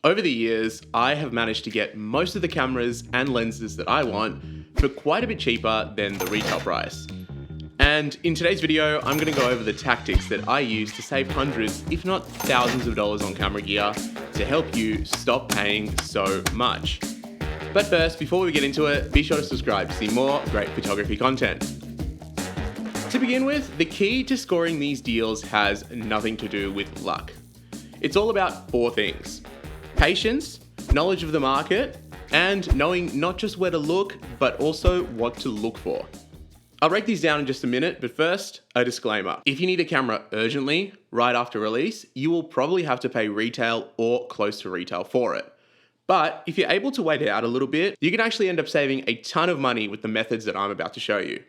Over the years, I have managed to get most of the cameras and lenses that I want for quite a bit cheaper than the retail price. And in today's video, I'm going to go over the tactics that I use to save hundreds, if not thousands of dollars on camera gear to help you stop paying so much. But first, before we get into it, be sure to subscribe to see more great photography content. To begin with, the key to scoring these deals has nothing to do with luck. It's all about four things: patience, knowledge of the market, and knowing not just where to look, but also what to look for. I'll break these down in just a minute, but first, a disclaimer. If you need a camera urgently, right after release, you will probably have to pay retail or close to retail for it. But if you're able to wait it out a little bit, you can actually end up saving a ton of money with the methods that I'm about to show you.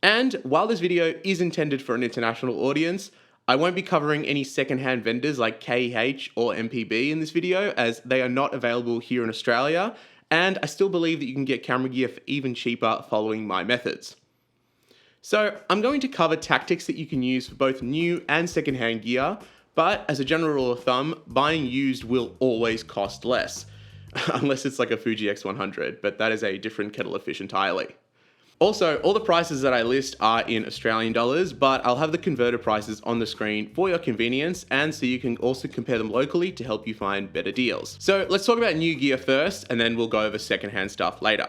And while this video is intended for an international audience, I won't be covering any secondhand vendors like KEH or MPB in this video, as they are not available here in Australia, and I still believe that you can get camera gear for even cheaper following my methods. So I'm going to cover tactics that you can use for both new and secondhand gear, but as a general rule of thumb, buying used will always cost less, unless it's like a Fuji X100, but that is a different kettle of fish entirely. Also, all the prices that I list are in Australian dollars, but I'll have the converter prices on the screen for your convenience, and so you can also compare them locally to help you find better deals. So let's talk about new gear first, and then we'll go over secondhand stuff later.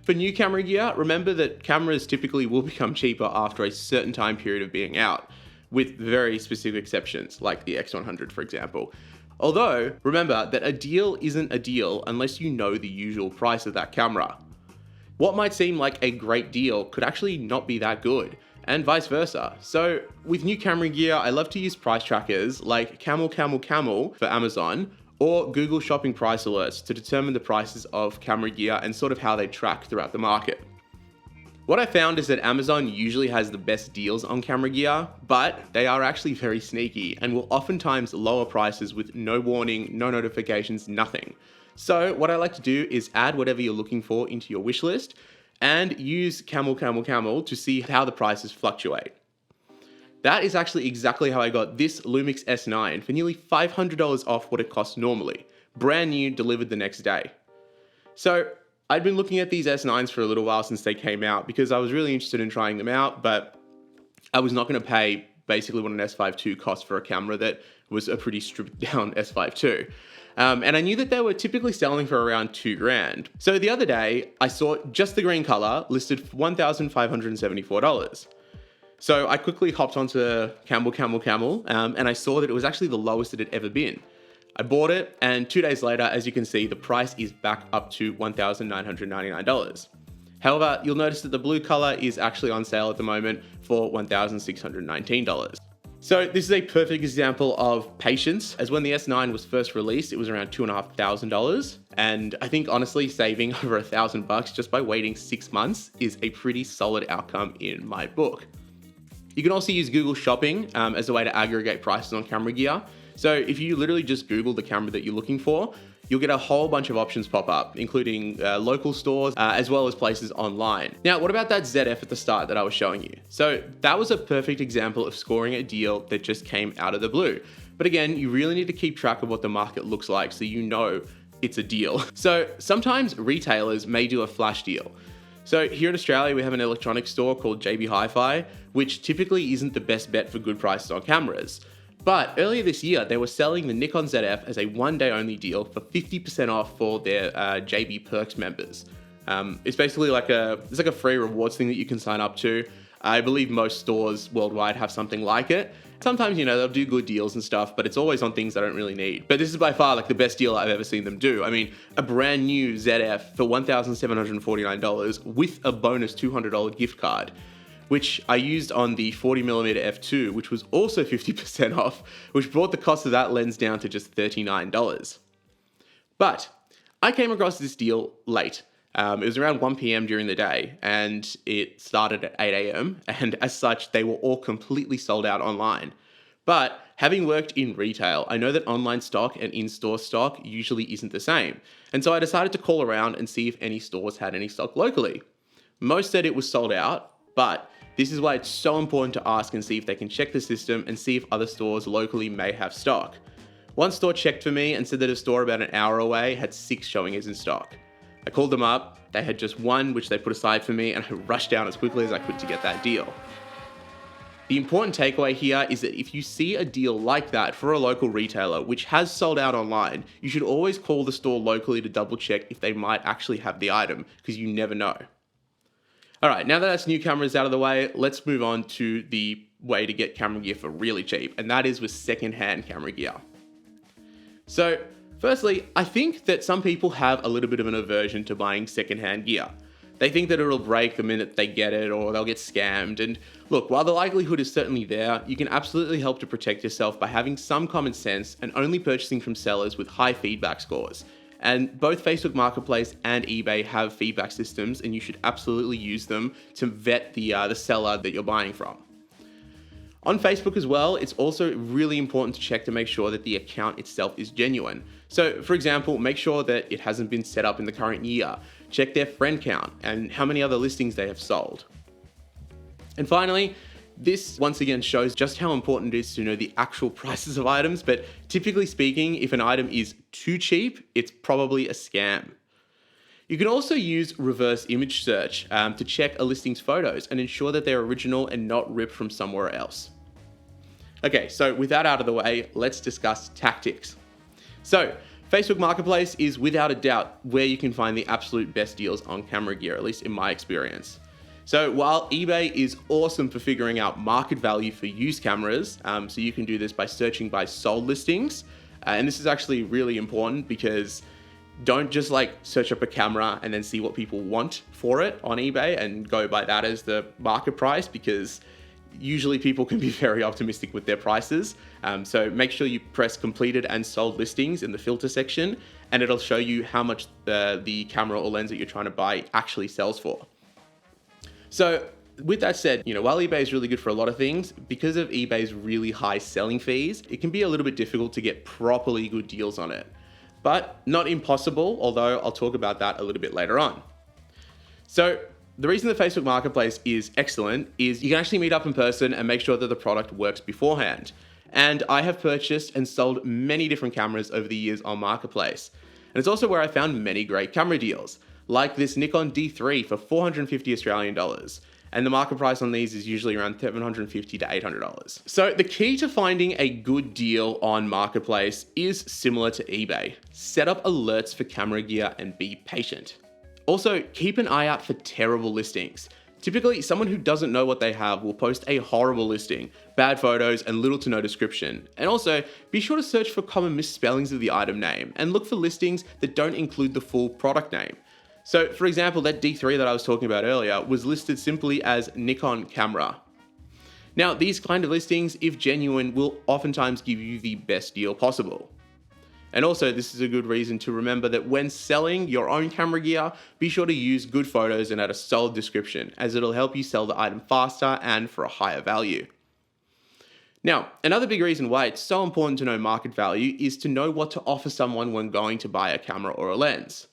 For new camera gear, remember that cameras typically will become cheaper after a certain time period of being out, with very specific exceptions, like the X100 for example. Although, remember that a deal isn't a deal unless you know the usual price of that camera. What might seem like a great deal could actually not be that good, and vice versa. So with new camera gear, I love to use price trackers like Camel for Amazon, or Google shopping price alerts to determine the prices of camera gear and sort of how they track throughout the market. What I found is that Amazon usually has the best deals on camera gear, but they are actually very sneaky and will oftentimes lower prices with no warning, no notifications, nothing. So what I like to do is add whatever you're looking for into your wish list and use Camel to see how the prices fluctuate. That is actually exactly how I got this Lumix S9 for nearly $500 off what it costs normally, brand new, delivered the next day. So I'd been looking at these S9s for a little while since they came out because I was really interested in trying them out, but I was not going to pay basically what an S5 II cost for a camera that was a pretty stripped down S5 II. And I knew that they were typically selling for around $2,000. So the other day, I saw just the green color listed for $1,574. So I quickly hopped onto Camel, and I saw that it was actually the lowest it had ever been. I bought it, and 2 days later, as you can see, the price is back up to $1,999. However, you'll notice that the blue color is actually on sale at the moment for $1,619. So this is a perfect example of patience, as when the S9 was first released, it was around $2,500. And I think honestly, saving over $1,000 just by waiting 6 months is a pretty solid outcome in my book. You can also use Google Shopping as a way to aggregate prices on camera gear. So if you literally just Google the camera that you're looking for, you'll get a whole bunch of options pop up, including local stores, as well as places online. Now, what about that ZF at the start that I was showing you? So that was a perfect example of scoring a deal that just came out of the blue. But again, you really need to keep track of what the market looks like so you know it's a deal. So sometimes retailers may do a flash deal. So here in Australia, we have an electronics store called JB Hi-Fi, which typically isn't the best bet for good prices on cameras. But earlier this year, they were selling the Nikon ZF as a one-day only deal for 50% off for their JB Perks members. It's basically like a free rewards thing that you can sign up to. I believe most stores worldwide have something like it. Sometimes, they'll do good deals and stuff, but it's always on things I don't really need. But this is by far like the best deal I've ever seen them do. I mean, a brand new ZF for $1,749 with a bonus $200 gift card, which I used on the 40mm f2, which was also 50% off, which brought the cost of that lens down to just $39. But I came across this deal late. It was around 1 p.m. during the day, and it started at 8 a.m. And as such, they were all completely sold out online. But having worked in retail, I know that online stock and in-store stock usually isn't the same. And so I decided to call around and see if any stores had any stock locally. Most said it was sold out, but this is why it's so important to ask and see if they can check the system and see if other stores locally may have stock. One store checked for me and said that a store about an hour away had 6 showing as in stock. I called them up, they had just 1 which they put aside for me, and I rushed down as quickly as I could to get that deal. The important takeaway here is that if you see a deal like that for a local retailer which has sold out online, you should always call the store locally to double check if they might actually have the item, because you never know. Alright, now that that's new cameras out of the way, let's move on to the way to get camera gear for really cheap, and that is with second-hand camera gear. So, firstly, I think that some people have a little bit of an aversion to buying second-hand gear. They think that it'll break the minute they get it, or they'll get scammed. And look, while the likelihood is certainly there, you can absolutely help to protect yourself by having some common sense and only purchasing from sellers with high feedback scores. And both Facebook Marketplace and eBay have feedback systems, and you should absolutely use them to vet the seller that you're buying from. On Facebook as well, it's also really important to check to make sure that the account itself is genuine. So, for example, make sure that it hasn't been set up in the current year. Check their friend count and how many other listings they have sold. And finally, this once again shows just how important it is to know the actual prices of items, but typically speaking, if an item is too cheap, it's probably a scam. You can also use reverse image search to check a listing's photos and ensure that they're original and not ripped from somewhere else. Okay, so with that out of the way, let's discuss tactics. So, Facebook Marketplace is without a doubt where you can find the absolute best deals on camera gear, at least in my experience. So while eBay is awesome for figuring out market value for used cameras, so you can do this by searching by sold listings, and this is actually really important because don't just search up a camera and then see what people want for it on eBay and go by that as the market price, because usually people can be very optimistic with their prices. So make sure you press completed and sold listings in the filter section, and it'll show you how much the camera or lens that you're trying to buy actually sells for. So with that said, while eBay is really good for a lot of things, because of eBay's really high selling fees, it can be a little bit difficult to get properly good deals on it. But not impossible, although I'll talk about that a little bit later on. So the reason the Facebook Marketplace is excellent is you can actually meet up in person and make sure that the product works beforehand. And I have purchased and sold many different cameras over the years on Marketplace. And it's also where I found many great camera deals, like this Nikon D3 for 450 Australian dollars. And the market price on these is usually around $750 to $800. So the key to finding a good deal on Marketplace is similar to eBay. Set up alerts for camera gear and be patient. Also, keep an eye out for terrible listings. Typically, someone who doesn't know what they have will post a horrible listing, bad photos, and little to no description. And also, be sure to search for common misspellings of the item name and look for listings that don't include the full product name. So, for example, that D3 that I was talking about earlier was listed simply as Nikon camera. Now, these kind of listings, if genuine, will oftentimes give you the best deal possible. And also, this is a good reason to remember that when selling your own camera gear, be sure to use good photos and add a solid description, as it'll help you sell the item faster and for a higher value. Now, another big reason why it's so important to know market value is to know what to offer someone when going to buy a camera or a lens.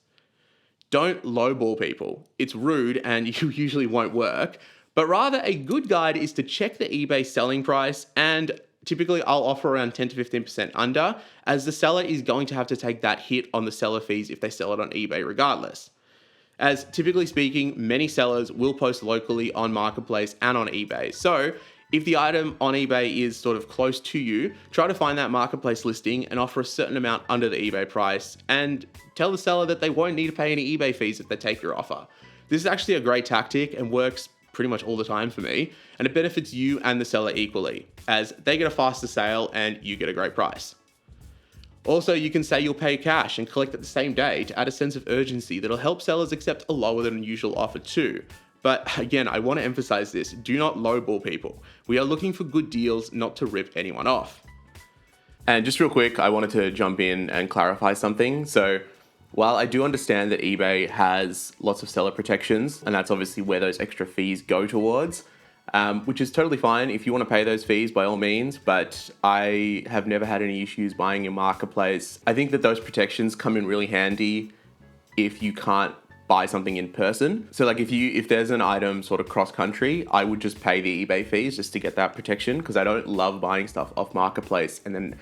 Don't lowball people. It's rude and you usually won't work, but rather a good guide is to check the eBay selling price, and typically I'll offer around 10 to 15% under, as the seller is going to have to take that hit on the seller fees if they sell it on eBay regardless. As typically speaking, many sellers will post locally on Marketplace and on eBay. So if the item on eBay is sort of close to you, try to find that Marketplace listing and offer a certain amount under the eBay price, and tell the seller that they won't need to pay any eBay fees if they take your offer. This is actually a great tactic and works pretty much all the time for me, and it benefits you and the seller equally, as they get a faster sale and you get a great price. Also, you can say you'll pay cash and collect it the same day to add a sense of urgency that'll help sellers accept a lower than usual offer too. But again, I want to emphasize this, do not lowball people. We are looking for good deals, not to rip anyone off. And just real quick, I wanted to jump in and clarify something. So while I do understand that eBay has lots of seller protections, and that's obviously where those extra fees go towards, which is totally fine. If you want to pay those fees, by all means, but I have never had any issues buying in Marketplace. I think that those protections come in really handy if you can't buy something in person. So if there's an item sort of cross country, I would just pay the eBay fees just to get that protection, because I don't love buying stuff off Marketplace and then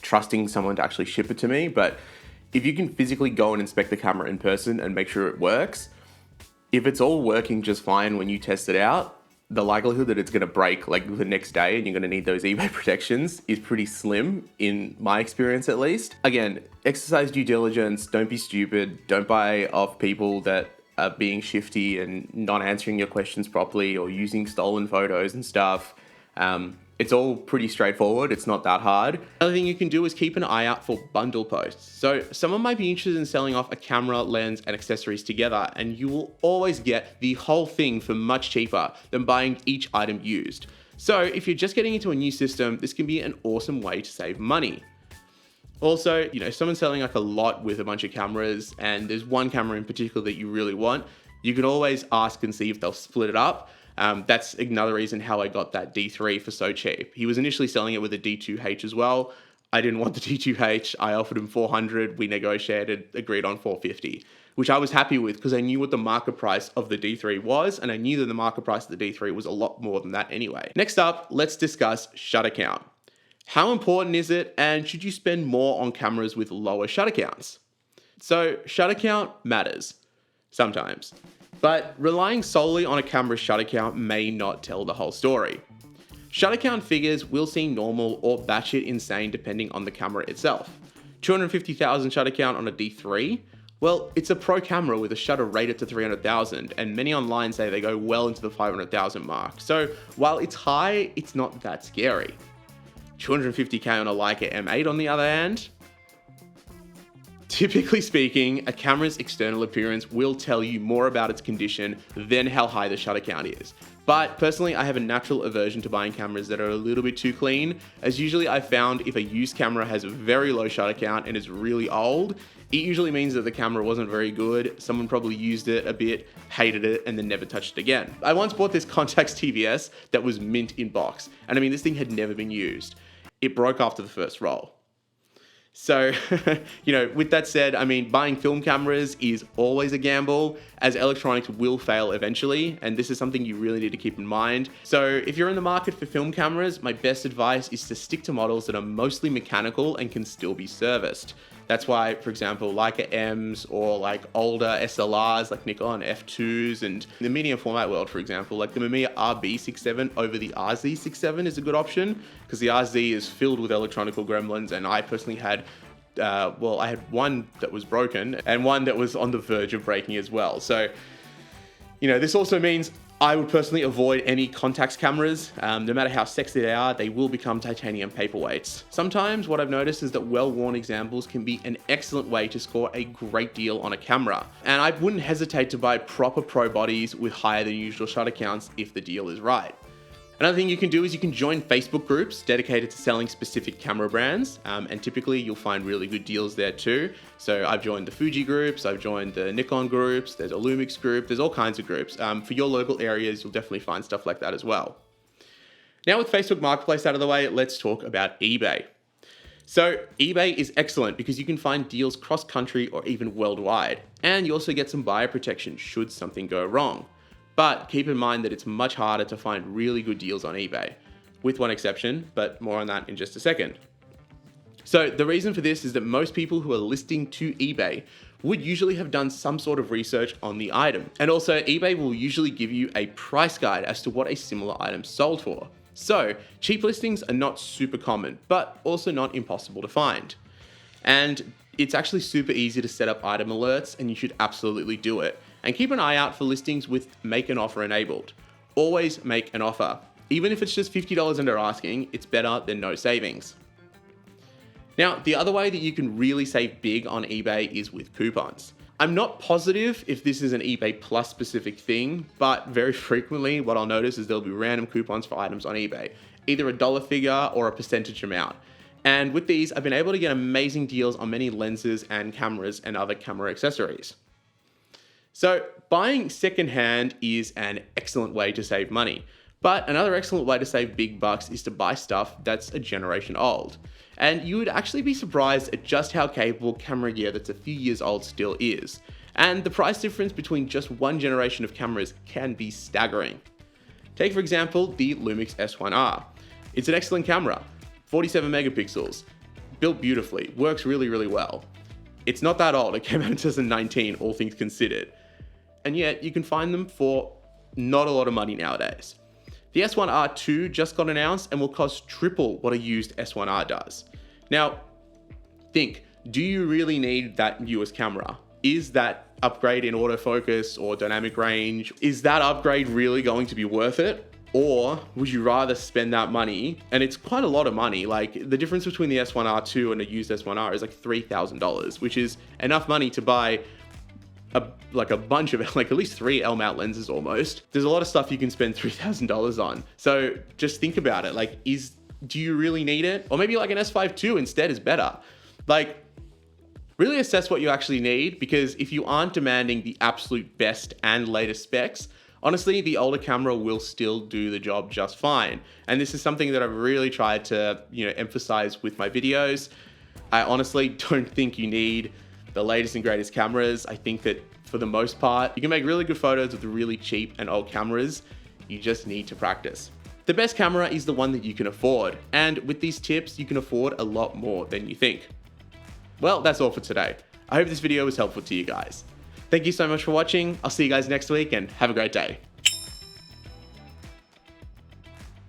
trusting someone to actually ship it to me. But if you can physically go and inspect the camera in person and make sure it works, if it's all working just fine when you test it out, the likelihood that it's going to break like the next day and you're going to need those eBay protections is pretty slim, in my experience at least. Again, exercise due diligence, don't be stupid, don't buy off people that are being shifty and not answering your questions properly or using stolen photos and stuff. It's all pretty straightforward. It's not that hard. Another thing you can do is keep an eye out for bundle posts. So someone might be interested in selling off a camera, lens, and accessories together, and you will always get the whole thing for much cheaper than buying each item used. So if you're just getting into a new system, this can be an awesome way to save money. Also, if someone's selling like a lot with a bunch of cameras and there's one camera in particular that you really want, you can always ask and see if they'll split it up. That's another reason how I got that D3 for so cheap. He was initially selling it with a D2H as well. I didn't want the D2H. I offered him 400. We negotiated, agreed on 450, which I was happy with because I knew what the market price of the D3 was, and I knew that the market price of the D3 was a lot more than that anyway. Next up, let's discuss shutter count. How important is it, and should you spend more on cameras with lower shutter counts? So shutter count matters sometimes, but relying solely on a camera's shutter count may not tell the whole story. Shutter count figures will seem normal or batshit insane depending on the camera itself. 250,000 shutter count on a D3? Well, it's a pro camera with a shutter rated to 300,000, and many online say they go well into the 500,000 mark. So while it's high, it's not that scary. 250k on a Leica M8 on the other hand? Typically speaking, a camera's external appearance will tell you more about its condition than how high the shutter count is. But personally, I have a natural aversion to buying cameras that are a little bit too clean, as usually I've found if a used camera has a very low shutter count and is really old, it usually means that the camera wasn't very good, someone probably used it a bit, hated it, and then never touched it again. I once bought this Contax TVS that was mint in box, and I mean, this thing had never been used. It broke after the first roll. So, with that said, I mean, buying film cameras is always a gamble, as electronics will fail eventually, and this is something you really need to keep in mind. So if you're in the market for film cameras, my best advice is to stick to models that are mostly mechanical and can still be serviced. That's why, for example, Leica M's or like older SLRs like Nikon F2s, and in the medium format world, for example, like the Mamiya RB67 over the RZ67 is a good option because the RZ is filled with electronical gremlins, and I personally had I had one that was broken and one that was on the verge of breaking as well. So, this also means I would personally avoid any Contax cameras. No matter how sexy they are, they will become titanium paperweights. Sometimes what I've noticed is that well-worn examples can be an excellent way to score a great deal on a camera. And I wouldn't hesitate to buy proper pro bodies with higher than usual shutter counts if the deal is right. Another thing you can do is you can join Facebook groups dedicated to selling specific camera brands, and typically you'll find really good deals there too. So I've joined the Fuji groups, I've joined the Nikon groups, there's a Lumix group, there's all kinds of groups. For your local areas, you'll definitely find stuff like that as well. Now with Facebook Marketplace out of the way, let's talk about eBay. So eBay is excellent because you can find deals cross-country or even worldwide, and you also get some buyer protection should something go wrong. But keep in mind that it's much harder to find really good deals on eBay, with one exception, but more on that in just a second. So the reason for this is that most people who are listing to eBay would usually have done some sort of research on the item. And also eBay will usually give you a price guide as to what a similar item sold for. So cheap listings are not super common, but also not impossible to find. And it's actually super easy to set up item alerts, and you should absolutely do it. And keep an eye out for listings with make an offer enabled. Always make an offer. Even if it's just $50 under asking, it's better than no savings. Now, the other way that you can really save big on eBay is with coupons. I'm not positive if this is an eBay Plus specific thing, but very frequently what I'll notice is there'll be random coupons for items on eBay, either a dollar figure or a percentage amount. And with these, I've been able to get amazing deals on many lenses and cameras and other camera accessories. So buying secondhand is an excellent way to save money, but another excellent way to save big bucks is to buy stuff that's a generation old. And you would actually be surprised at just how capable camera gear that's a few years old still is. And the price difference between just one generation of cameras can be staggering. Take for example the Lumix S1R. It's an excellent camera, 47 megapixels, built beautifully, works really, really well. It's not that old, it came out in 2019, all things considered. And yet you can find them for not a lot of money nowadays. The S1R2 just got announced and will cost triple what a used S1R does. Now, think, do you really need that newest camera? Is that upgrade in autofocus or dynamic range, is that upgrade really going to be worth it? Or would you rather spend that money, and it's quite a lot of money, like the difference between the S1R2 and a used S1R is like $3,000, which is enough money to buy a bunch of, like at least 3 L-mount lenses almost. There's a lot of stuff you can spend $3,000 on. So just think about it, like do you really need it? Or maybe like an S5 II instead is better. Like, really assess what you actually need, because if you aren't demanding the absolute best and latest specs, honestly, the older camera will still do the job just fine. And this is something that I've really tried to, emphasize with my videos. I honestly don't think you need the latest and greatest cameras. I think that for the most part, you can make really good photos with the really cheap and old cameras. You just need to practice. The best camera is the one that you can afford. And with these tips, you can afford a lot more than you think. Well, that's all for today. I hope this video was helpful to you guys. Thank you so much for watching. I'll see you guys next week and have a great day.